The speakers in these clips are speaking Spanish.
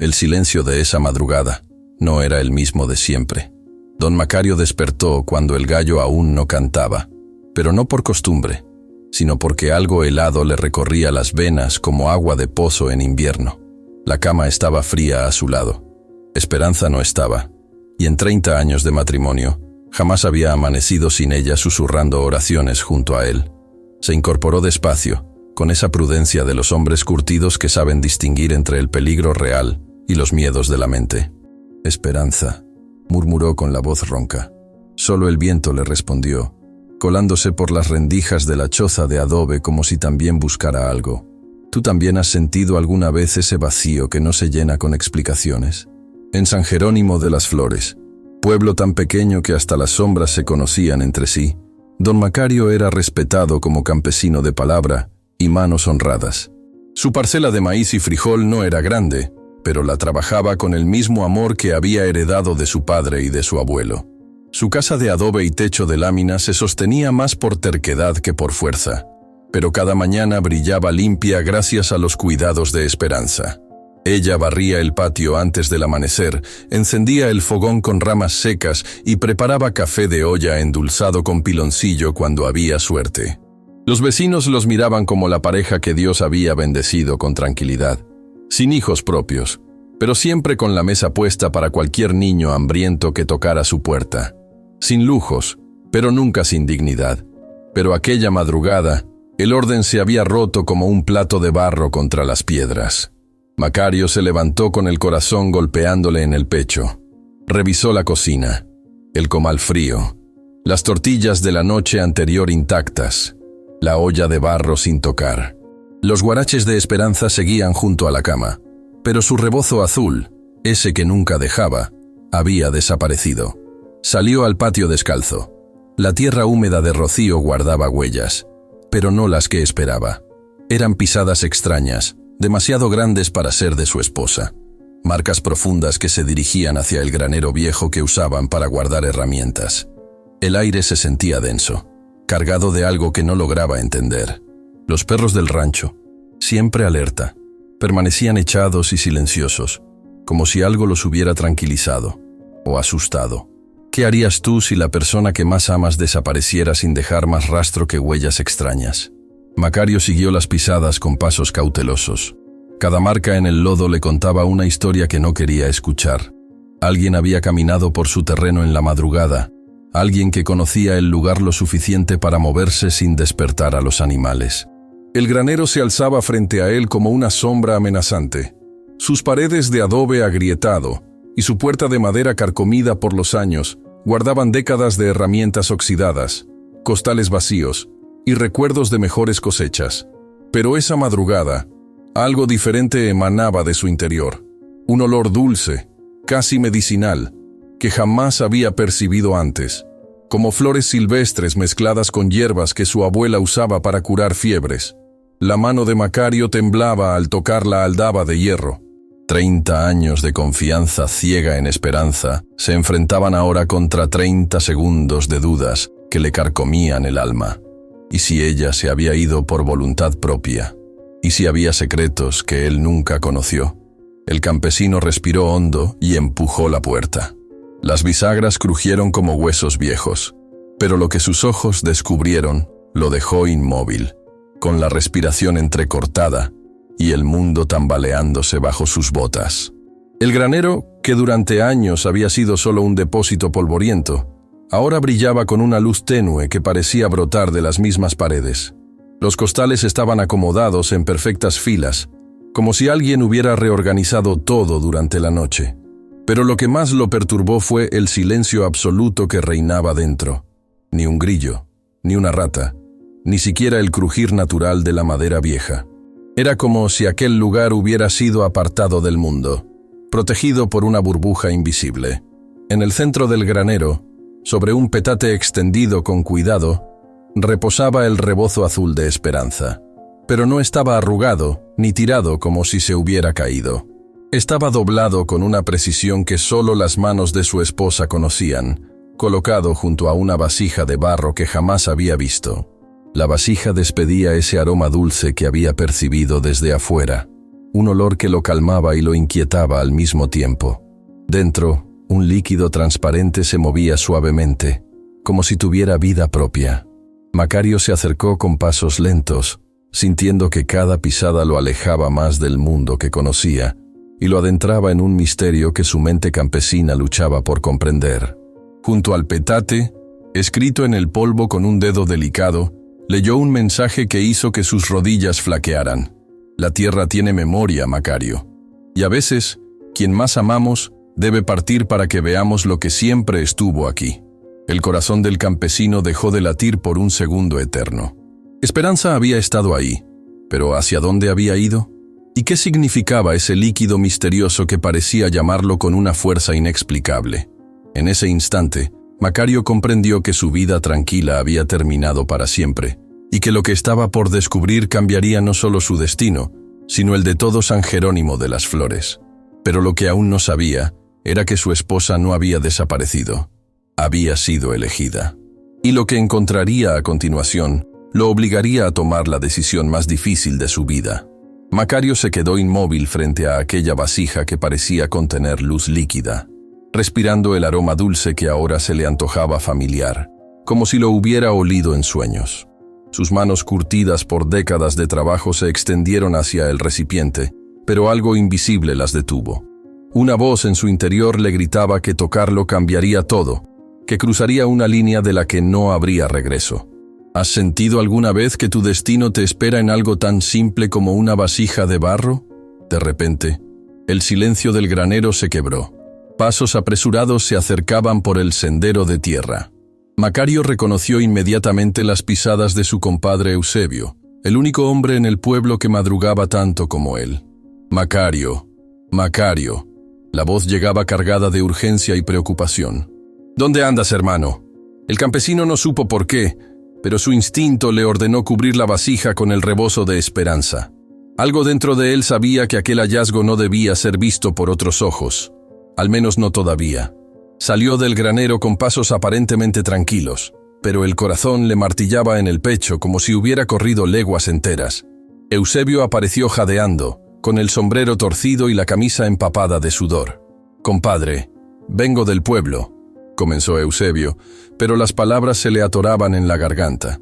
El silencio de esa madrugada no era el mismo de siempre. Don Macario despertó cuando el gallo aún no cantaba, pero no por costumbre, sino porque algo helado le recorría las venas como agua de pozo en invierno. La cama estaba fría a su lado. Esperanza no estaba, y en 30 años de matrimonio jamás había amanecido sin ella susurrando oraciones junto a él. Se incorporó despacio, con esa prudencia de los hombres curtidos que saben distinguir entre el peligro real y los miedos de la mente. «Esperanza», murmuró con la voz ronca. Solo el viento le respondió, colándose por las rendijas de la choza de adobe como si también buscara algo. ¿Tú también has sentido alguna vez ese vacío que no se llena con explicaciones? En San Jerónimo de las Flores, pueblo tan pequeño que hasta las sombras se conocían entre sí, don Macario era respetado como campesino de palabra y manos honradas. Su parcela de maíz y frijol no era grande, pero la trabajaba con el mismo amor que había heredado de su padre y de su abuelo. Su casa de adobe y techo de lámina se sostenía más por terquedad que por fuerza, pero cada mañana brillaba limpia gracias a los cuidados de Esperanza. Ella barría el patio antes del amanecer, encendía el fogón con ramas secas y preparaba café de olla endulzado con piloncillo cuando había suerte. Los vecinos los miraban como la pareja que Dios había bendecido con tranquilidad, sin hijos propios, pero siempre con la mesa puesta para cualquier niño hambriento que tocara su puerta. Sin lujos, pero nunca sin dignidad. Pero aquella madrugada, el orden se había roto como un plato de barro contra las piedras. Macario se levantó con el corazón golpeándole en el pecho. Revisó la cocina, el comal frío, las tortillas de la noche anterior intactas, la olla de barro sin tocar. Los guaraches de Esperanza seguían junto a la cama, pero su rebozo azul, ese que nunca dejaba, había desaparecido. Salió al patio descalzo. La tierra húmeda de rocío guardaba huellas, pero no las que esperaba. Eran pisadas extrañas, demasiado grandes para ser de su esposa. Marcas profundas que se dirigían hacia el granero viejo que usaban para guardar herramientas. El aire se sentía denso, cargado de algo que no lograba entender. Los perros del rancho, siempre alerta, permanecían echados y silenciosos, como si algo los hubiera tranquilizado o asustado. ¿Qué harías tú si la persona que más amas desapareciera sin dejar más rastro que huellas extrañas? Macario siguió las pisadas con pasos cautelosos. Cada marca en el lodo le contaba una historia que no quería escuchar. Alguien había caminado por su terreno en la madrugada, alguien que conocía el lugar lo suficiente para moverse sin despertar a los animales. El granero se alzaba frente a él como una sombra amenazante. Sus paredes de adobe agrietado y su puerta de madera carcomida por los años guardaban décadas de herramientas oxidadas, costales vacíos y recuerdos de mejores cosechas. Pero esa madrugada, algo diferente emanaba de su interior. Un olor dulce, casi medicinal, que jamás había percibido antes, como flores silvestres mezcladas con hierbas que su abuela usaba para curar fiebres. La mano de Macario temblaba al tocar la aldaba de hierro. 30 años de confianza ciega en Esperanza se enfrentaban ahora contra 30 segundos de dudas que le carcomían el alma. ¿Y si ella se había ido por voluntad propia? ¿Y si había secretos que él nunca conoció? El campesino respiró hondo y empujó la puerta. Las bisagras crujieron como huesos viejos, pero lo que sus ojos descubrieron lo dejó inmóvil, con la respiración entrecortada y el mundo tambaleándose bajo sus botas. El granero, que durante años había sido solo un depósito polvoriento, ahora brillaba con una luz tenue que parecía brotar de las mismas paredes. Los costales estaban acomodados en perfectas filas, como si alguien hubiera reorganizado todo durante la noche. Pero lo que más lo perturbó fue el silencio absoluto que reinaba dentro. Ni un grillo, ni una rata, ni siquiera el crujir natural de la madera vieja. Era como si aquel lugar hubiera sido apartado del mundo, protegido por una burbuja invisible. En el centro del granero, sobre un petate extendido con cuidado, reposaba el rebozo azul de Esperanza. Pero no estaba arrugado ni tirado como si se hubiera caído. Estaba doblado con una precisión que solo las manos de su esposa conocían, colocado junto a una vasija de barro que jamás había visto. La vasija despedía ese aroma dulce que había percibido desde afuera. un olor que lo calmaba y lo inquietaba al mismo tiempo. Dentro, un líquido transparente se movía suavemente, como si tuviera vida propia. Macario se acercó con pasos lentos, sintiendo que cada pisada lo alejaba más del mundo que conocía y lo adentraba en un misterio que su mente campesina luchaba por comprender. Junto al petate, escrito en el polvo con un dedo delicado, leyó un mensaje que hizo que sus rodillas flaquearan. La tierra tiene memoria, Macario. Y a veces, quien más amamos debe partir para que veamos lo que siempre estuvo aquí. El corazón del campesino dejó de latir por un segundo eterno. Esperanza había estado ahí, pero ¿hacia dónde había ido? ¿Y qué significaba ese líquido misterioso que parecía llamarlo con una fuerza inexplicable? En ese instante, Macario comprendió que su vida tranquila había terminado para siempre, y que lo que estaba por descubrir cambiaría no solo su destino, sino el de todo San Jerónimo de las Flores. Pero lo que aún no sabía era que su esposa no había desaparecido. Había sido elegida. Y lo que encontraría a continuación lo obligaría a tomar la decisión más difícil de su vida. Macario se quedó inmóvil frente a aquella vasija que parecía contener luz líquida, respirando el aroma dulce que ahora se le antojaba familiar, como si lo hubiera olido en sueños. Sus manos curtidas por décadas de trabajo se extendieron hacia el recipiente, pero algo invisible las detuvo. Una voz en su interior le gritaba que tocarlo cambiaría todo, que cruzaría una línea de la que no habría regreso. ¿Has sentido alguna vez que tu destino te espera en algo tan simple como una vasija de barro? De repente, el silencio del granero se quebró. Pasos apresurados se acercaban por el sendero de tierra. Macario reconoció inmediatamente las pisadas de su compadre Eusebio, el único hombre en el pueblo que madrugaba tanto como él. Macario, Macario. La voz llegaba cargada de urgencia y preocupación. ¿Dónde andas, hermano? El campesino no supo por qué, pero su instinto le ordenó cubrir la vasija con el rebozo de esperanza. Algo dentro de él sabía que aquel hallazgo no debía ser visto por otros ojos, al menos no todavía. Salió del granero con pasos aparentemente tranquilos, pero el corazón le martillaba en el pecho como si hubiera corrido leguas enteras. Eusebio apareció jadeando, con el sombrero torcido y la camisa empapada de sudor. «Compadre, vengo del pueblo», comenzó Eusebio, pero las palabras se le atoraban en la garganta.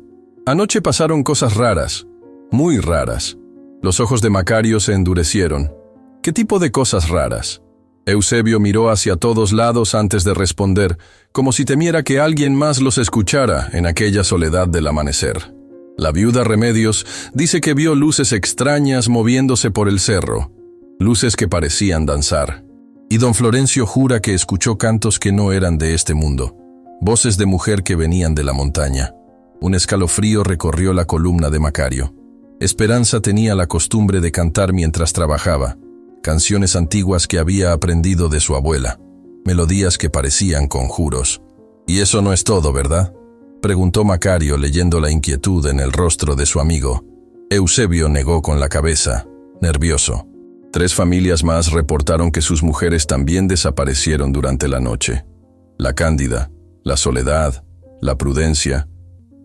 Anoche pasaron cosas raras, muy raras. Los ojos de Macario se endurecieron. ¿Qué tipo de cosas raras? Eusebio miró hacia todos lados antes de responder, como si temiera que alguien más los escuchara en aquella soledad del amanecer. La viuda Remedios dice que vio luces extrañas moviéndose por el cerro, luces que parecían danzar. Y don Florencio jura que escuchó cantos que no eran de este mundo, voces de mujer que venían de la montaña. Un escalofrío recorrió la columna de Macario. Esperanza tenía la costumbre de cantar mientras trabajaba, canciones antiguas que había aprendido de su abuela, melodías que parecían conjuros. «¿Y eso no es todo, verdad?», preguntó Macario leyendo la inquietud en el rostro de su amigo. Eusebio negó con la cabeza, nervioso. 3 familias más reportaron que sus mujeres también desaparecieron durante la noche. La Cándida, la Soledad, la Prudencia,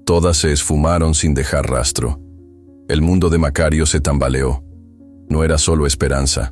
todas se esfumaron sin dejar rastro. El mundo de Macario se tambaleó. No era solo Esperanza.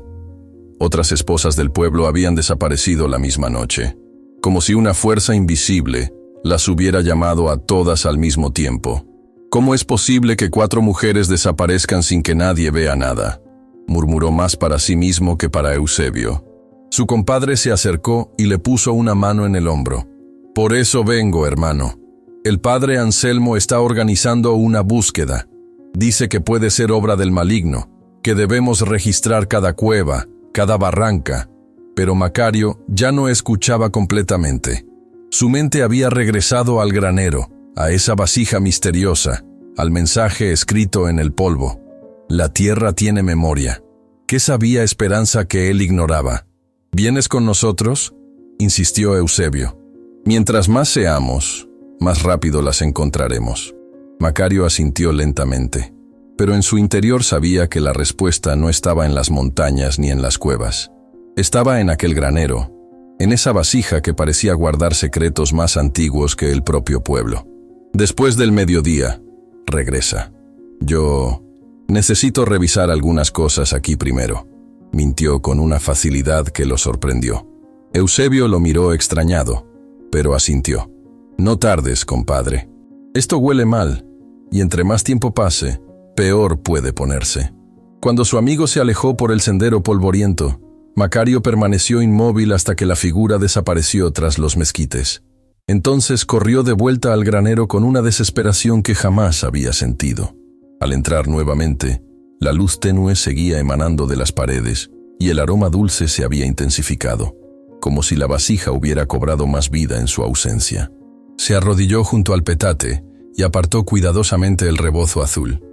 Otras esposas del pueblo habían desaparecido la misma noche, como si una fuerza invisible las hubiera llamado a todas al mismo tiempo. ¿Cómo es posible que 4 mujeres desaparezcan sin que nadie vea nada?, murmuró más para sí mismo que para Eusebio. Su compadre se acercó y le puso una mano en el hombro. «Por eso vengo, hermano. El padre Anselmo está organizando una búsqueda. Dice que puede ser obra del maligno, que debemos registrar cada cueva, cada barranca». Pero Macario ya no escuchaba completamente. Su mente había regresado al granero, a esa vasija misteriosa, al mensaje escrito en el polvo. La tierra tiene memoria. ¿Qué sabía Esperanza que él ignoraba? «¿Vienes con nosotros?», insistió Eusebio. «Mientras más seamos, más rápido las encontraremos». Macario asintió lentamente, pero en su interior sabía que la respuesta no estaba en las montañas ni en las cuevas. Estaba en aquel granero, en esa vasija que parecía guardar secretos más antiguos que el propio pueblo. «Después del mediodía, regresa. Yo necesito revisar algunas cosas aquí primero». mintió con una facilidad que lo sorprendió. Eusebio lo miró extrañado, pero asintió. «No tardes, compadre. Esto huele mal, y entre más tiempo pase, peor puede ponerse». Cuando su amigo se alejó por el sendero polvoriento, Macario permaneció inmóvil hasta que la figura desapareció tras los mezquites. Entonces corrió de vuelta al granero con una desesperación que jamás había sentido. Al entrar nuevamente, la luz tenue seguía emanando de las paredes y el aroma dulce se había intensificado, como si la vasija hubiera cobrado más vida en su ausencia. Se arrodilló junto al petate y apartó cuidadosamente el rebozo azul.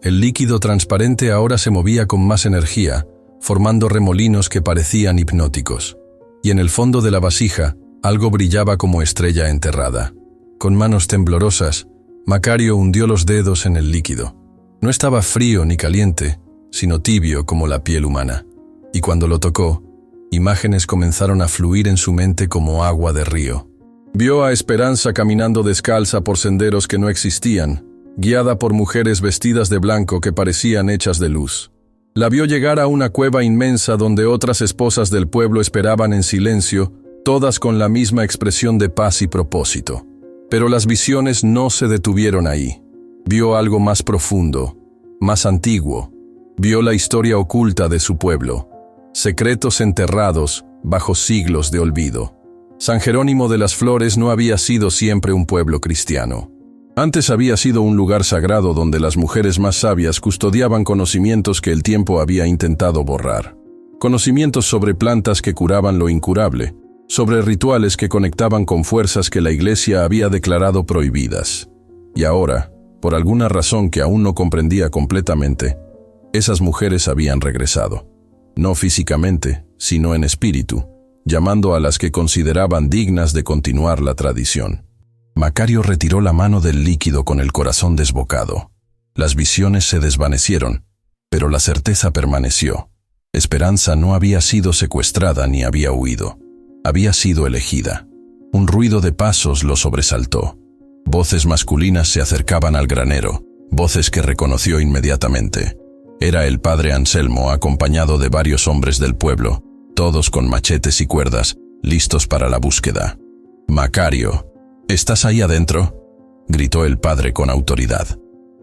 El líquido transparente ahora se movía con más energía, formando remolinos que parecían hipnóticos. Y en el fondo de la vasija, algo brillaba como estrella enterrada. Con manos temblorosas, Macario hundió los dedos en el líquido. No estaba frío ni caliente, sino tibio como la piel humana. Y cuando lo tocó, imágenes comenzaron a fluir en su mente como agua de río. Vio a Esperanza caminando descalza por senderos que no existían, guiada por mujeres vestidas de blanco que parecían hechas de luz. La vio llegar a una cueva inmensa donde otras esposas del pueblo esperaban en silencio, todas con la misma expresión de paz y propósito. Pero las visiones no se detuvieron ahí. Vio algo más profundo, más antiguo. Vio la historia oculta de su pueblo, secretos enterrados bajo siglos de olvido. San Jerónimo de las Flores no había sido siempre un pueblo cristiano. Antes había sido un lugar sagrado donde las mujeres más sabias custodiaban conocimientos que el tiempo había intentado borrar. Conocimientos sobre plantas que curaban lo incurable, sobre rituales que conectaban con fuerzas que la Iglesia había declarado prohibidas. Y ahora, por alguna razón que aún no comprendía completamente, esas mujeres habían regresado. No físicamente, sino en espíritu, llamando a las que consideraban dignas de continuar la tradición. Macario retiró la mano del líquido con el corazón desbocado. Las visiones se desvanecieron, pero la certeza permaneció. Esperanza no había sido secuestrada ni había huido. Había sido elegida. Un ruido de pasos lo sobresaltó. Voces masculinas se acercaban al granero, voces que reconoció inmediatamente. Era el padre Anselmo acompañado de varios hombres del pueblo, todos con machetes y cuerdas, listos para la búsqueda. «Macario, ¿estás ahí adentro?», gritó el padre con autoridad.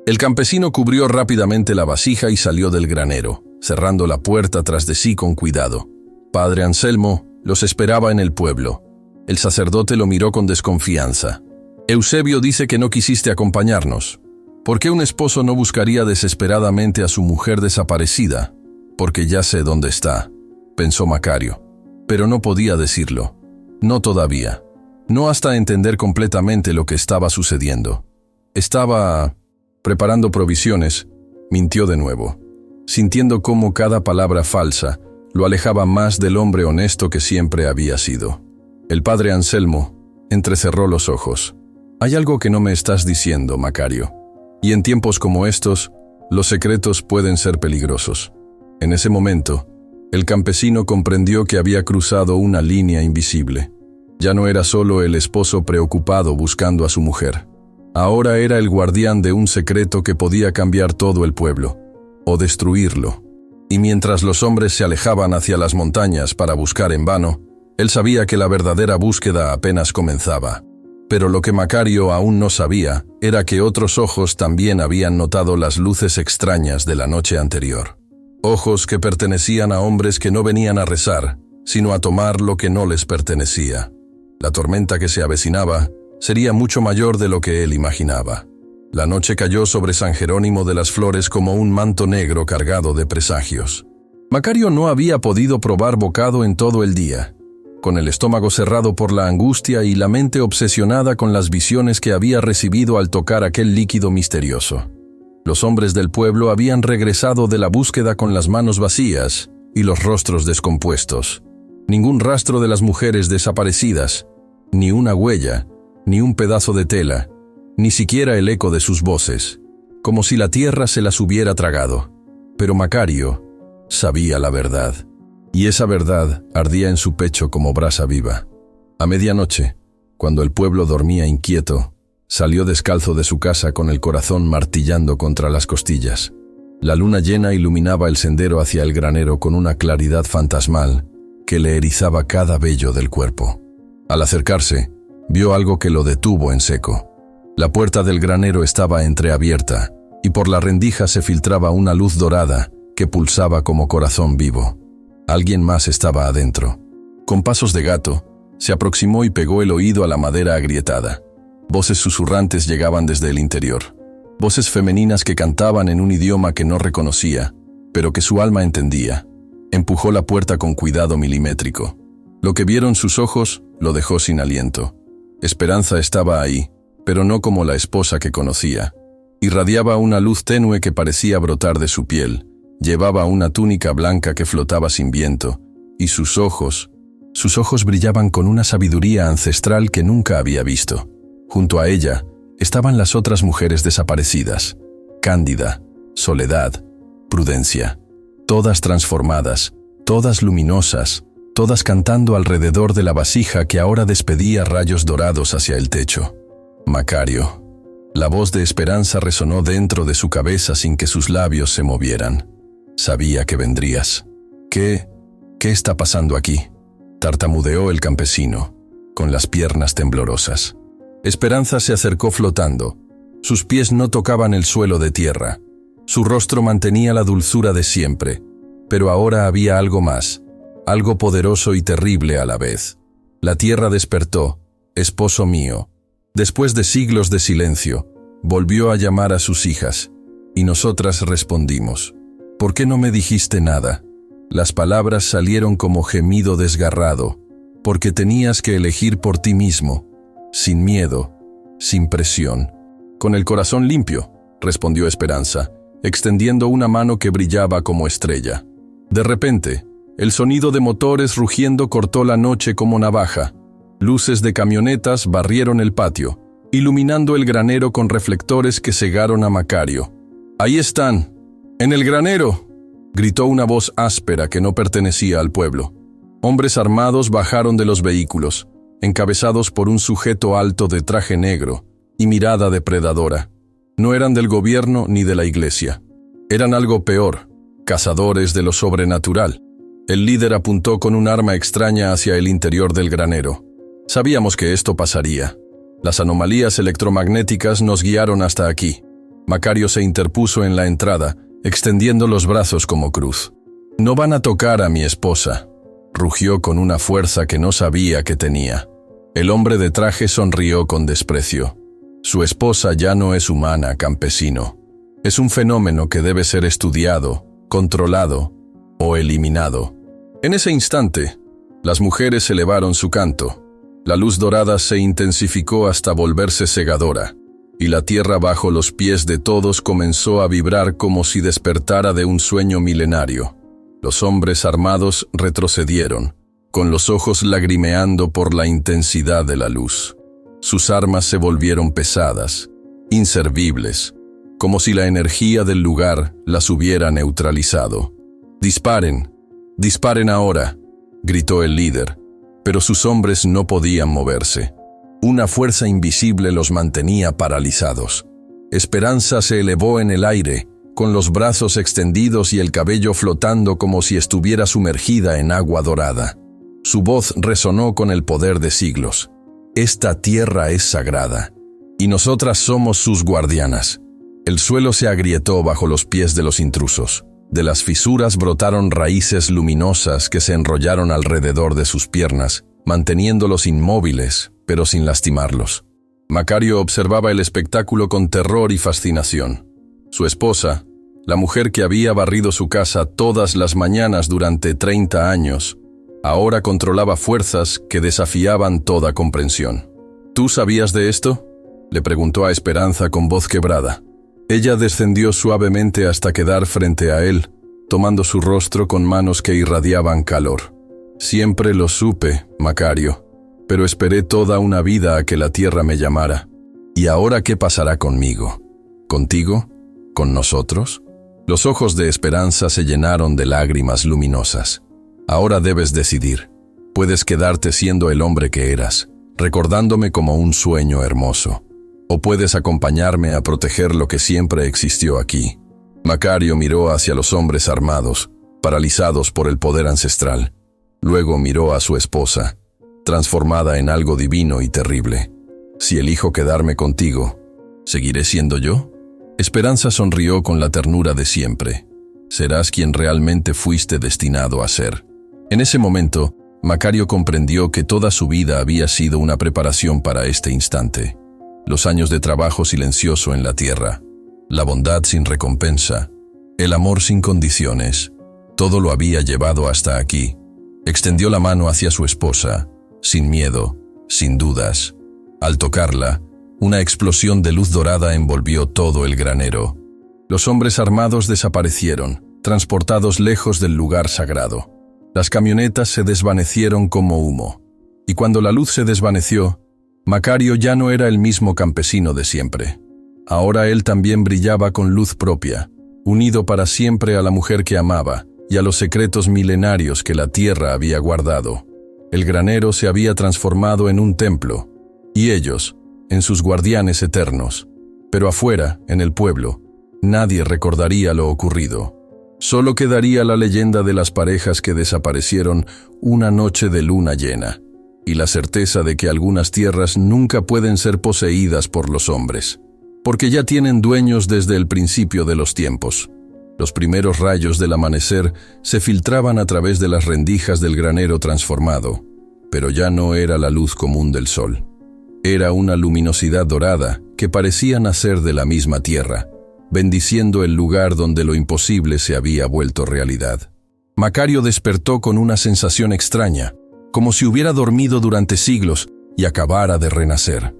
El campesino cubrió rápidamente la vasija y salió del granero, cerrando la puerta tras de sí con cuidado. Padre Anselmo los esperaba en el pueblo. El sacerdote lo miró con desconfianza. «Eusebio dice que no quisiste acompañarnos. ¿Por qué un esposo no buscaría desesperadamente a su mujer desaparecida? Porque ya sé dónde está», pensó Macario. Pero no podía decirlo. No todavía. No hasta entender completamente lo que estaba sucediendo. Estaba preparando provisiones, mintió de nuevo, sintiendo cómo cada palabra falsa lo alejaba más del hombre honesto que siempre había sido. El padre Anselmo entrecerró los ojos. «Hay algo que no me estás diciendo, Macario. Y en tiempos como estos, los secretos pueden ser peligrosos». En ese momento, el campesino comprendió que había cruzado una línea invisible. Ya no era solo el esposo preocupado buscando a su mujer. Ahora era el guardián de un secreto que podía cambiar todo el pueblo, o destruirlo. Y mientras los hombres se alejaban hacia las montañas para buscar en vano, él sabía que la verdadera búsqueda apenas comenzaba. Pero lo que Macario aún no sabía era que otros ojos también habían notado las luces extrañas de la noche anterior. Ojos que pertenecían a hombres que no venían a rezar, sino a tomar lo que no les pertenecía. La tormenta que se avecinaba sería mucho mayor de lo que él imaginaba. La noche cayó sobre San Jerónimo de las Flores como un manto negro cargado de presagios. Macario no había podido probar bocado en todo el día, con el estómago cerrado por la angustia y la mente obsesionada con las visiones que había recibido al tocar aquel líquido misterioso. Los hombres del pueblo habían regresado de la búsqueda con las manos vacías y los rostros descompuestos. Ningún rastro de las mujeres desaparecidas, ni una huella, ni un pedazo de tela, ni siquiera el eco de sus voces, como si la tierra se las hubiera tragado. Pero Macario sabía la verdad, y esa verdad ardía en su pecho como brasa viva. A medianoche, cuando el pueblo dormía inquieto, salió descalzo de su casa con el corazón martillando contra las costillas. La luna llena iluminaba el sendero hacia el granero con una claridad fantasmal que le erizaba cada vello del cuerpo. Al acercarse, vio algo que lo detuvo en seco. La puerta del granero estaba entreabierta y por la rendija se filtraba una luz dorada que pulsaba como corazón vivo. Alguien más estaba adentro. Con pasos de gato, se aproximó y pegó el oído a la madera agrietada. Voces susurrantes llegaban desde el interior. Voces femeninas que cantaban en un idioma que no reconocía, pero que su alma entendía. Empujó la puerta con cuidado milimétrico. Lo que vieron sus ojos lo dejó sin aliento. Esperanza estaba ahí, pero no como la esposa que conocía. Irradiaba una luz tenue que parecía brotar de su piel. Llevaba una túnica blanca que flotaba sin viento, y sus ojos brillaban con una sabiduría ancestral que nunca había visto. Junto a ella estaban las otras mujeres desaparecidas: Cándida, Soledad, Prudencia. Todas transformadas, todas luminosas, todas cantando alrededor de la vasija que ahora despedía rayos dorados hacia el techo. Macario. La voz de Esperanza resonó dentro de su cabeza sin que sus labios se movieran. Sabía que vendrías. ¿Qué está pasando aquí?, tartamudeó el campesino, con las piernas temblorosas. Esperanza se acercó flotando. Sus pies no tocaban el suelo de tierra. Su rostro mantenía la dulzura de siempre, pero ahora había algo más, algo poderoso y terrible a la vez. La tierra despertó: esposo mío. Después de siglos de silencio, volvió a llamar a sus hijas, y nosotras respondimos: ¿por qué no me dijiste nada? Las palabras salieron como gemido desgarrado, porque tenías que elegir por ti mismo, sin miedo, sin presión. Con el corazón limpio, respondió Esperanza, extendiendo una mano que brillaba como estrella. De repente, el sonido de motores rugiendo cortó la noche como navaja. Luces de camionetas barrieron el patio, iluminando el granero con reflectores que cegaron a Macario. «¡Ahí están! ¡En el granero!», gritó una voz áspera que no pertenecía al pueblo. Hombres armados bajaron de los vehículos, encabezados por un sujeto alto de traje negro y mirada depredadora. No eran del gobierno ni de la iglesia. Eran algo peor, cazadores de lo sobrenatural. El líder apuntó con un arma extraña hacia el interior del granero. Sabíamos que esto pasaría. Las anomalías electromagnéticas nos guiaron hasta aquí. Macario se interpuso en la entrada, extendiendo los brazos como cruz. «No van a tocar a mi esposa», rugió con una fuerza que no sabía que tenía. El hombre de traje sonrió con desprecio. «Su esposa ya no es humana, campesino. Es un fenómeno que debe ser estudiado, controlado o eliminado». En ese instante, las mujeres elevaron su canto. La luz dorada se intensificó hasta volverse cegadora, y la tierra bajo los pies de todos comenzó a vibrar como si despertara de un sueño milenario. Los hombres armados retrocedieron, con los ojos lagrimeando por la intensidad de la luz. Sus armas se volvieron pesadas, inservibles, como si la energía del lugar las hubiera neutralizado. «¡Disparen! ¡Disparen ahora!», gritó el líder, pero sus hombres no podían moverse. Una fuerza invisible los mantenía paralizados. Esperanza se elevó en el aire, con los brazos extendidos y el cabello flotando como si estuviera sumergida en agua dorada. Su voz resonó con el poder de siglos. «Esta tierra es sagrada, y nosotras somos sus guardianas». El suelo se agrietó bajo los pies de los intrusos. De las fisuras brotaron raíces luminosas que se enrollaron alrededor de sus piernas, manteniéndolos inmóviles, pero sin lastimarlos. Macario observaba el espectáculo con terror y fascinación. Su esposa, la mujer que había barrido su casa todas las mañanas durante 30 años, ahora controlaba fuerzas que desafiaban toda comprensión. «¿Tú sabías de esto?», le preguntó a Esperanza con voz quebrada. Ella descendió suavemente hasta quedar frente a él, tomando su rostro con manos que irradiaban calor. «Siempre lo supe, Macario, pero esperé toda una vida a que la tierra me llamara. ¿Y ahora qué pasará conmigo? ¿Contigo? ¿Con nosotros?». Los ojos de Esperanza se llenaron de lágrimas luminosas. «Ahora debes decidir. Puedes quedarte siendo el hombre que eras, recordándome como un sueño hermoso. O puedes acompañarme a proteger lo que siempre existió aquí». Macario miró hacia los hombres armados, paralizados por el poder ancestral. Luego miró a su esposa, transformada en algo divino y terrible. «Si elijo quedarme contigo, ¿seguiré siendo yo?» Esperanza sonrió con la ternura de siempre. «Serás quien realmente fuiste destinado a ser». En ese momento, Macario comprendió que toda su vida había sido una preparación para este instante. Los años de trabajo silencioso en la tierra, la bondad sin recompensa, el amor sin condiciones, todo lo había llevado hasta aquí. Extendió la mano hacia su esposa, sin miedo, sin dudas. Al tocarla, una explosión de luz dorada envolvió todo el granero. Los hombres armados desaparecieron, transportados lejos del lugar sagrado. Las camionetas se desvanecieron como humo. Y cuando la luz se desvaneció, Macario ya no era el mismo campesino de siempre. Ahora él también brillaba con luz propia, unido para siempre a la mujer que amaba y a los secretos milenarios que la tierra había guardado. El granero se había transformado en un templo, y ellos, en sus guardianes eternos. Pero afuera, en el pueblo, nadie recordaría lo ocurrido. Solo quedaría la leyenda de las parejas que desaparecieron una noche de luna llena, y la certeza de que algunas tierras nunca pueden ser poseídas por los hombres, porque ya tienen dueños desde el principio de los tiempos. Los primeros rayos del amanecer se filtraban a través de las rendijas del granero transformado, pero ya no era la luz común del sol. Era una luminosidad dorada que parecía nacer de la misma tierra, bendiciendo el lugar donde lo imposible se había vuelto realidad. Macario despertó con una sensación extraña, como si hubiera dormido durante siglos y acabara de renacer.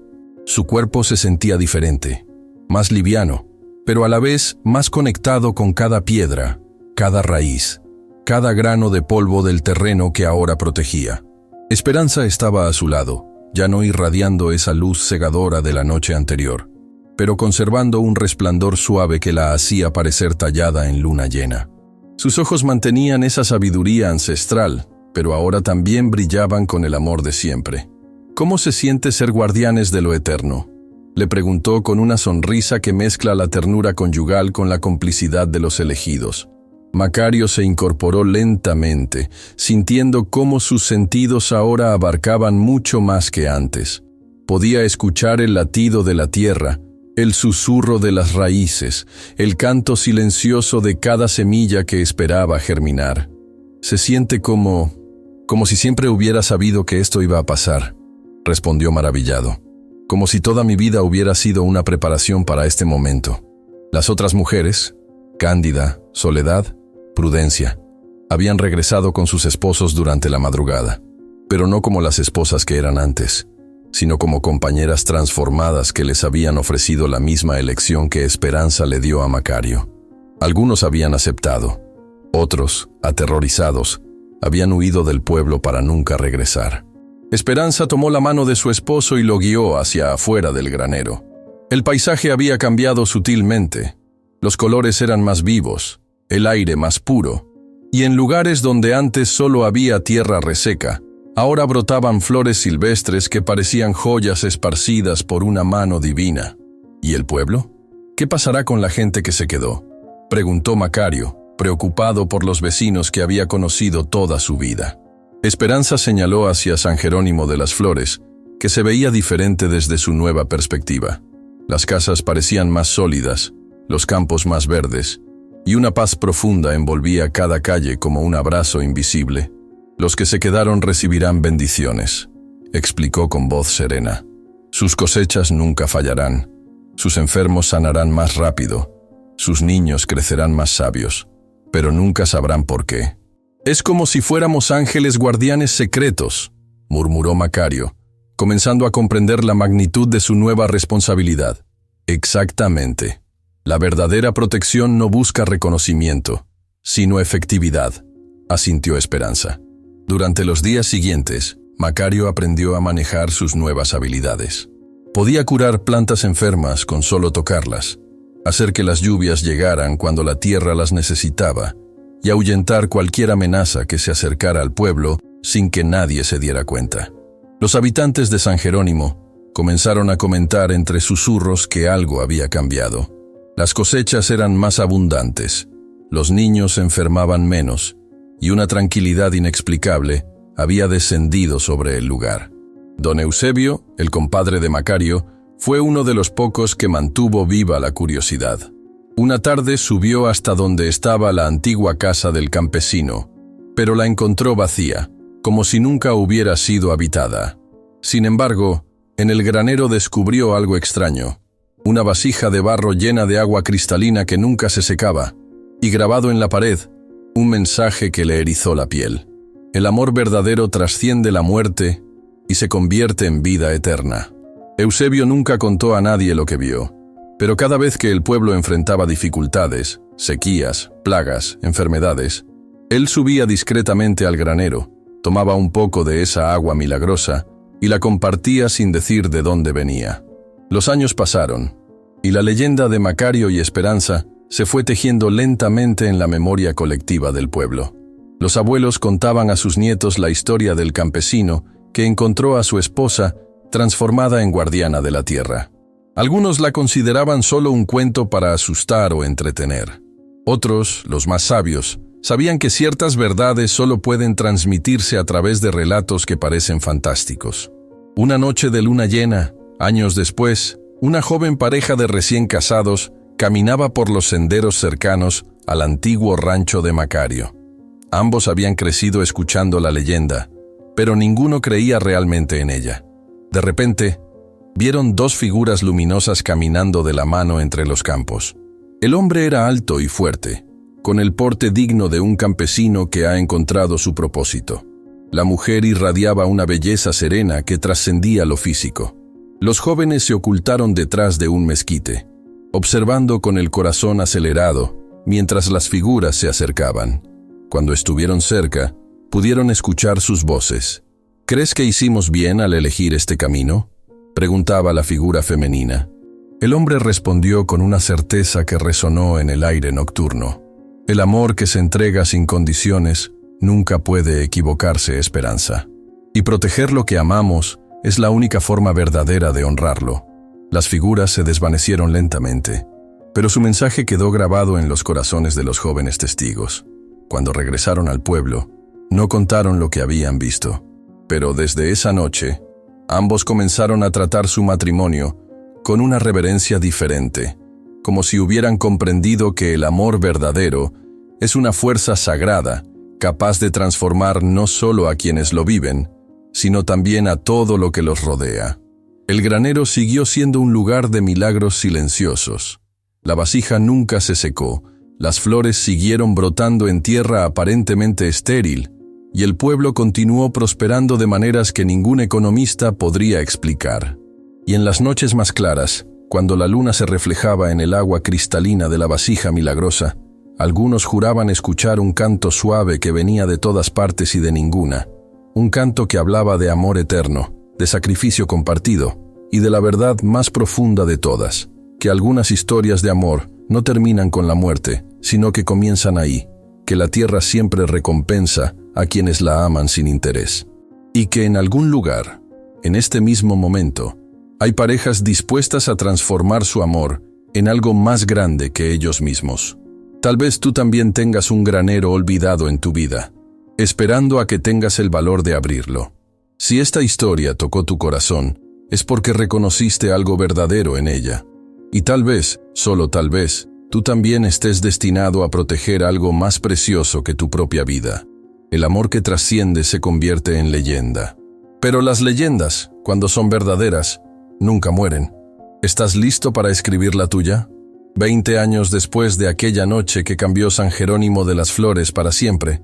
Su cuerpo se sentía diferente, más liviano, pero a la vez más conectado con cada piedra, cada raíz, cada grano de polvo del terreno que ahora protegía. Esperanza estaba a su lado, ya no irradiando esa luz cegadora de la noche anterior, pero conservando un resplandor suave que la hacía parecer tallada en luna llena. Sus ojos mantenían esa sabiduría ancestral, pero ahora también brillaban con el amor de siempre. «¿Cómo se siente ser guardianes de lo eterno?», le preguntó con una sonrisa que mezcla la ternura conyugal con la complicidad de los elegidos. Macario se incorporó lentamente, sintiendo cómo sus sentidos ahora abarcaban mucho más que antes. Podía escuchar el latido de la tierra, el susurro de las raíces, el canto silencioso de cada semilla que esperaba germinar. «Se siente como si siempre hubiera sabido que esto iba a pasar», respondió maravillado. «Como si toda mi vida hubiera sido una preparación para este momento». Las otras mujeres, Cándida, Soledad, Prudencia, habían regresado con sus esposos durante la madrugada, pero no como las esposas que eran antes, sino como compañeras transformadas que les habían ofrecido la misma elección que Esperanza le dio a Macario. Algunos habían aceptado, otros, aterrorizados, habían huido del pueblo para nunca regresar. Esperanza tomó la mano de su esposo y lo guió hacia afuera del granero. El paisaje había cambiado sutilmente. Los colores eran más vivos, el aire más puro, y en lugares donde antes solo había tierra reseca, ahora brotaban flores silvestres que parecían joyas esparcidas por una mano divina. ¿Y el pueblo? ¿Qué pasará con la gente que se quedó?, preguntó Macario, preocupado por los vecinos que había conocido toda su vida. Esperanza señaló hacia San Jerónimo de las Flores, que se veía diferente desde su nueva perspectiva. Las casas parecían más sólidas, los campos más verdes, y una paz profunda envolvía cada calle como un abrazo invisible. «Los que se quedaron recibirán bendiciones», explicó con voz serena. «Sus cosechas nunca fallarán, sus enfermos sanarán más rápido, sus niños crecerán más sabios, pero nunca sabrán por qué». «Es como si fuéramos ángeles guardianes secretos», murmuró Macario, comenzando a comprender la magnitud de su nueva responsabilidad. «Exactamente. La verdadera protección no busca reconocimiento, sino efectividad», asintió Esperanza. Durante los días siguientes, Macario aprendió a manejar sus nuevas habilidades. Podía curar plantas enfermas con solo tocarlas, hacer que las lluvias llegaran cuando la tierra las necesitaba, y ahuyentar cualquier amenaza que se acercara al pueblo sin que nadie se diera cuenta. Los habitantes de San Jerónimo comenzaron a comentar entre susurros que algo había cambiado. Las cosechas eran más abundantes, los niños se enfermaban menos, y una tranquilidad inexplicable había descendido sobre el lugar. Don Eusebio, el compadre de Macario, fue uno de los pocos que mantuvo viva la curiosidad. Una tarde subió hasta donde estaba la antigua casa del campesino, pero la encontró vacía, como si nunca hubiera sido habitada. Sin embargo, en el granero descubrió algo extraño, una vasija de barro llena de agua cristalina que nunca se secaba, y grabado en la pared, un mensaje que le erizó la piel. El amor verdadero trasciende la muerte y se convierte en vida eterna. Eusebio nunca contó a nadie lo que vio, pero cada vez que el pueblo enfrentaba dificultades, sequías, plagas, enfermedades, él subía discretamente al granero, tomaba un poco de esa agua milagrosa y la compartía sin decir de dónde venía. Los años pasaron, y la leyenda de Macario y Esperanza se fue tejiendo lentamente en la memoria colectiva del pueblo. Los abuelos contaban a sus nietos la historia del campesino que encontró a su esposa transformada en guardiana de la tierra. Algunos la consideraban solo un cuento para asustar o entretener. Otros, los más sabios, sabían que ciertas verdades solo pueden transmitirse a través de relatos que parecen fantásticos. Una noche de luna llena, años después, una joven pareja de recién casados caminaba por los senderos cercanos al antiguo rancho de Macario. Ambos habían crecido escuchando la leyenda, pero ninguno creía realmente en ella. De repente, vieron dos figuras luminosas caminando de la mano entre los campos. El hombre era alto y fuerte, con el porte digno de un campesino que ha encontrado su propósito. La mujer irradiaba una belleza serena que trascendía lo físico. Los jóvenes se ocultaron detrás de un mezquite, observando con el corazón acelerado mientras las figuras se acercaban. Cuando estuvieron cerca, pudieron escuchar sus voces. ¿Crees que hicimos bien al elegir este camino?, preguntaba la figura femenina. El hombre respondió con una certeza que resonó en el aire nocturno. El amor que se entrega sin condiciones nunca puede equivocarse, Esperanza. Y proteger lo que amamos es la única forma verdadera de honrarlo. Las figuras se desvanecieron lentamente, pero su mensaje quedó grabado en los corazones de los jóvenes testigos. Cuando regresaron al pueblo, no contaron lo que habían visto, pero desde esa noche, ambos comenzaron a tratar su matrimonio con una reverencia diferente, como si hubieran comprendido que el amor verdadero es una fuerza sagrada, capaz de transformar no solo a quienes lo viven, sino también a todo lo que los rodea. El granero siguió siendo un lugar de milagros silenciosos. La vasija nunca se secó, las flores siguieron brotando en tierra aparentemente estéril, y el pueblo continuó prosperando de maneras que ningún economista podría explicar. Y en las noches más claras, cuando la luna se reflejaba en el agua cristalina de la vasija milagrosa, algunos juraban escuchar un canto suave que venía de todas partes y de ninguna, un canto que hablaba de amor eterno, de sacrificio compartido y de la verdad más profunda de todas, que algunas historias de amor no terminan con la muerte, sino que comienzan ahí, que la tierra siempre recompensa a quienes la aman sin interés, y que en algún lugar, en este mismo momento, hay parejas dispuestas a transformar su amor en algo más grande que ellos mismos. Tal vez tú también tengas un granero olvidado en tu vida, esperando a que tengas el valor de abrirlo. Si esta historia tocó tu corazón, es porque reconociste algo verdadero en ella. Y tal vez, solo tal vez, tú también estés destinado a proteger algo más precioso que tu propia vida. El amor que trasciende se convierte en leyenda. Pero las leyendas, cuando son verdaderas, nunca mueren. ¿Estás listo para escribir la tuya? 20 años después de aquella noche que cambió San Jerónimo de las Flores para siempre,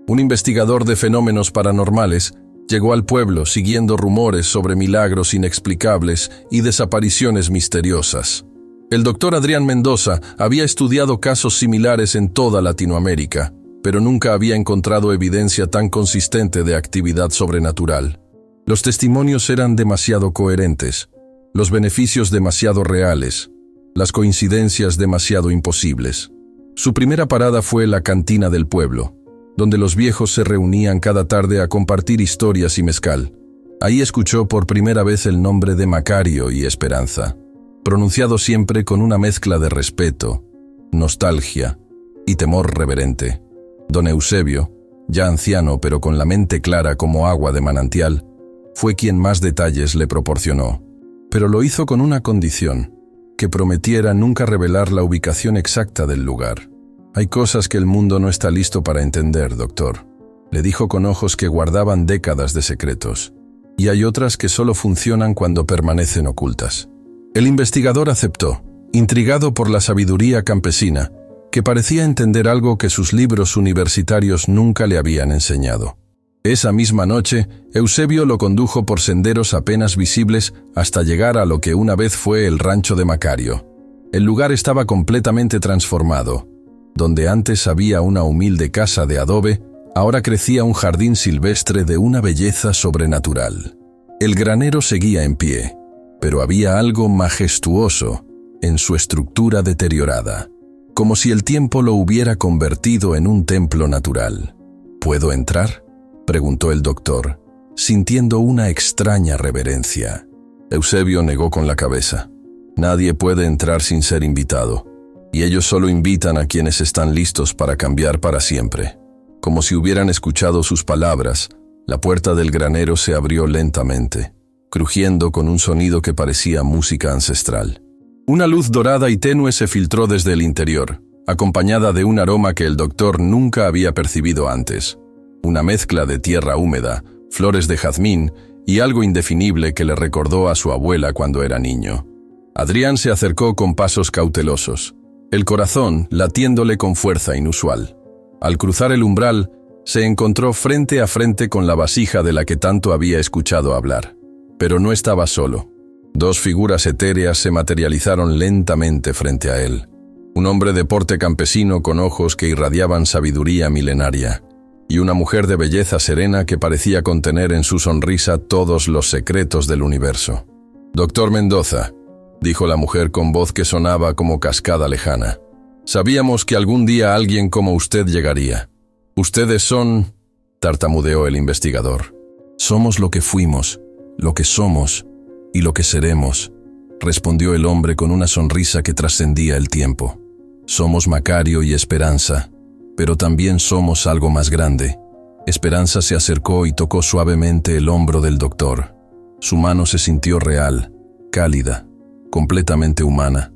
un investigador de fenómenos paranormales llegó al pueblo siguiendo rumores sobre milagros inexplicables y desapariciones misteriosas. El doctor Adrián Mendoza había estudiado casos similares en toda Latinoamérica, pero nunca había encontrado evidencia tan consistente de actividad sobrenatural. Los testimonios eran demasiado coherentes, los beneficios demasiado reales, las coincidencias demasiado imposibles. Su primera parada fue la cantina del pueblo, donde los viejos se reunían cada tarde a compartir historias y mezcal. Ahí escuchó por primera vez el nombre de Macario y Esperanza. pronunciado siempre con una mezcla de respeto, nostalgia y temor reverente. Don Eusebio, ya anciano pero con la mente clara como agua de manantial, fue quien más detalles le proporcionó, pero lo hizo con una condición, que prometiera nunca revelar la ubicación exacta del lugar. «Hay cosas que el mundo no está listo para entender, doctor», le dijo con ojos que guardaban décadas de secretos, «y hay otras que solo funcionan cuando permanecen ocultas». El investigador aceptó, intrigado por la sabiduría campesina, que parecía entender algo que sus libros universitarios nunca le habían enseñado. Esa misma noche, Eusebio lo condujo por senderos apenas visibles hasta llegar a lo que una vez fue el rancho de Macario. El lugar estaba completamente transformado. Donde antes había una humilde casa de adobe, ahora crecía un jardín silvestre de una belleza sobrenatural. El granero seguía en pie, pero había algo majestuoso en su estructura deteriorada, como si el tiempo lo hubiera convertido en un templo natural. «¿Puedo entrar?», preguntó el doctor, sintiendo una extraña reverencia. Eusebio negó con la cabeza. «Nadie puede entrar sin ser invitado, y ellos solo invitan a quienes están listos para cambiar para siempre». Como si hubieran escuchado sus palabras, la puerta del granero se abrió lentamente, crujiendo con un sonido que parecía música ancestral. Una luz dorada y tenue se filtró desde el interior, acompañada de un aroma que el doctor nunca había percibido antes. Una mezcla de tierra húmeda, flores de jazmín y algo indefinible que le recordó a su abuela cuando era niño. Adrián se acercó con pasos cautelosos, el corazón latiéndole con fuerza inusual. Al cruzar el umbral, se encontró frente a frente con la vasija de la que tanto había escuchado hablar. Pero no estaba solo. Dos figuras etéreas se materializaron lentamente frente a él. Un hombre de porte campesino con ojos que irradiaban sabiduría milenaria, y una mujer de belleza serena que parecía contener en su sonrisa todos los secretos del universo. «Doctor Mendoza», dijo la mujer con voz que sonaba como cascada lejana, «sabíamos que algún día alguien como usted llegaría. Ustedes son...», tartamudeó el investigador. «Somos lo que fuimos, lo que somos y lo que seremos», respondió el hombre con una sonrisa que trascendía el tiempo. «Somos Macario y Esperanza, pero también somos algo más grande». Esperanza se acercó y tocó suavemente el hombro del doctor. Su mano se sintió real, cálida, completamente humana.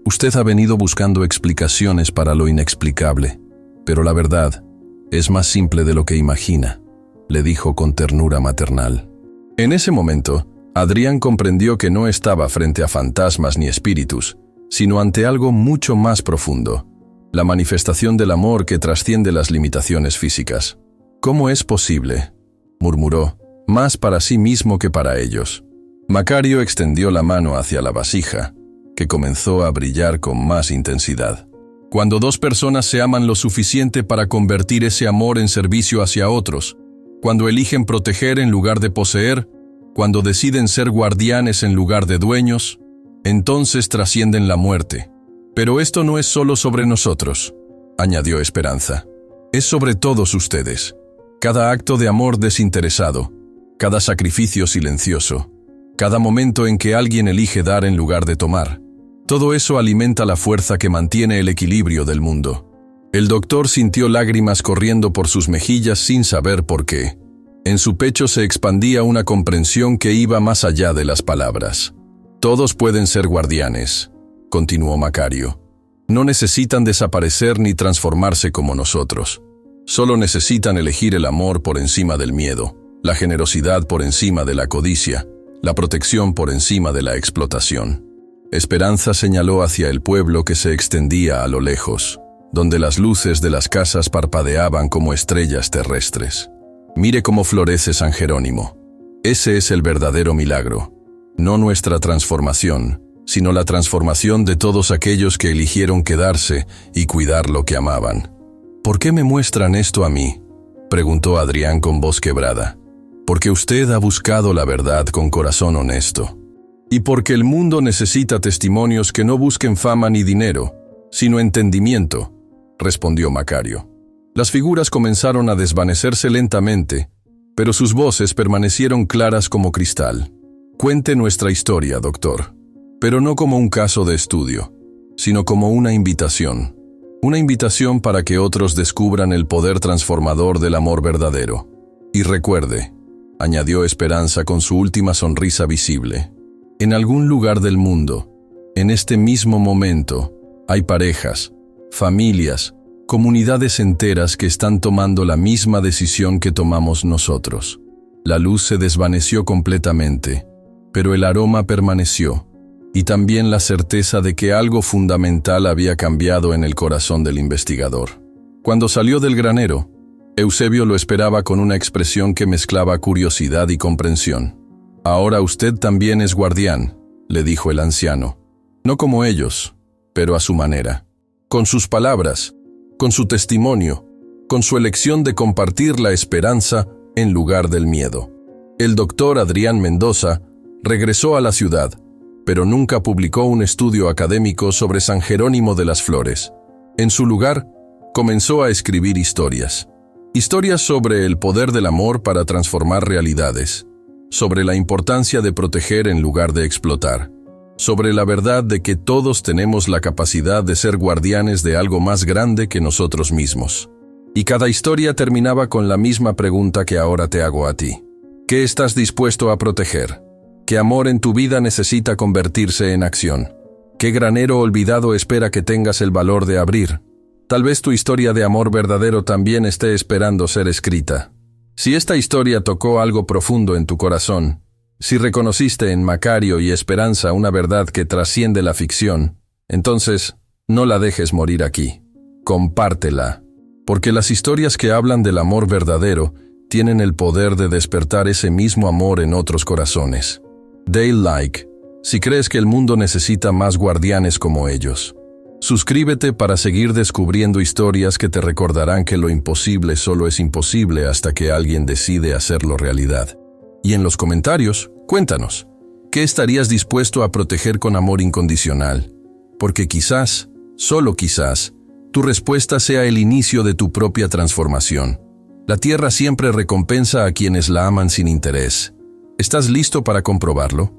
«Usted ha venido buscando explicaciones para lo inexplicable, pero la verdad es más simple de lo que imagina», le dijo con ternura maternal. En ese momento, Adrián comprendió que no estaba frente a fantasmas ni espíritus, sino ante algo mucho más profundo, la manifestación del amor que trasciende las limitaciones físicas. «¿Cómo es posible?», murmuró, más para sí mismo que para ellos. Macario extendió la mano hacia la vasija, que comenzó a brillar con más intensidad. «Cuando dos personas se aman lo suficiente para convertir ese amor en servicio hacia otros, cuando eligen proteger en lugar de poseer, cuando deciden ser guardianes en lugar de dueños, entonces trascienden la muerte. Pero esto no es solo sobre nosotros», añadió Esperanza. «Es sobre todos ustedes. Cada acto de amor desinteresado, cada sacrificio silencioso, cada momento en que alguien elige dar en lugar de tomar. Todo eso alimenta la fuerza que mantiene el equilibrio del mundo». El doctor sintió lágrimas corriendo por sus mejillas sin saber por qué. En su pecho se expandía una comprensión que iba más allá de las palabras. «Todos pueden ser guardianes», continuó Macario. «No necesitan desaparecer ni transformarse como nosotros. Solo necesitan elegir el amor por encima del miedo, la generosidad por encima de la codicia, la protección por encima de la explotación». Esperanza señaló hacia el pueblo que se extendía a lo lejos, donde las luces de las casas parpadeaban como estrellas terrestres. «Mire cómo florece San Jerónimo. Ese es el verdadero milagro. No nuestra transformación, sino la transformación de todos aquellos que eligieron quedarse y cuidar lo que amaban». «¿Por qué me muestran esto a mí?», preguntó Adrián con voz quebrada. «Porque usted ha buscado la verdad con corazón honesto. Y porque el mundo necesita testimonios que no busquen fama ni dinero, sino entendimiento», respondió Macario. Las figuras comenzaron a desvanecerse lentamente, pero sus voces permanecieron claras como cristal. «Cuente nuestra historia, doctor. pero no como un caso de estudio, sino como una invitación. Una invitación para que otros descubran el poder transformador del amor verdadero. Y recuerde, añadió Esperanza con su última sonrisa visible, en algún lugar del mundo, en este mismo momento, hay parejas, familias, comunidades enteras que están tomando la misma decisión que tomamos nosotros. La luz se desvaneció completamente, pero el aroma permaneció, y también la certeza de que algo fundamental había cambiado en el corazón del investigador. Cuando salió del granero, Eusebio lo esperaba con una expresión que mezclaba curiosidad y comprensión. «Ahora usted también es guardián», le dijo el anciano. «No como ellos, pero a su manera. Con sus palabras, con su testimonio, con su elección de compartir la esperanza en lugar del miedo». El doctor Adrián Mendoza regresó a la ciudad, pero nunca publicó un estudio académico sobre San Jerónimo de las Flores. En su lugar, comenzó a escribir historias. Historias sobre el poder del amor para transformar realidades, sobre la importancia de proteger en lugar de explotar, sobre la verdad de que todos tenemos la capacidad de ser guardianes de algo más grande que nosotros mismos. Y cada historia terminaba con la misma pregunta que ahora te hago a ti. ¿Qué estás dispuesto a proteger? ¿Qué amor en tu vida necesita convertirse en acción? ¿Qué granero olvidado espera que tengas el valor de abrir? Tal vez tu historia de amor verdadero también esté esperando ser escrita. Si esta historia tocó algo profundo en tu corazón, si reconociste en Macario y Esperanza una verdad que trasciende la ficción, entonces no la dejes morir aquí. Compártela, porque las historias que hablan del amor verdadero tienen el poder de despertar ese mismo amor en otros corazones. Dale like si crees que el mundo necesita más guardianes como ellos. Suscríbete para seguir descubriendo historias que te recordarán que lo imposible solo es imposible hasta que alguien decide hacerlo realidad. Y en los comentarios, cuéntanos, ¿qué estarías dispuesto a proteger con amor incondicional? Porque quizás, solo quizás, tu respuesta sea el inicio de tu propia transformación. La tierra siempre recompensa a quienes la aman sin interés. ¿Estás listo para comprobarlo?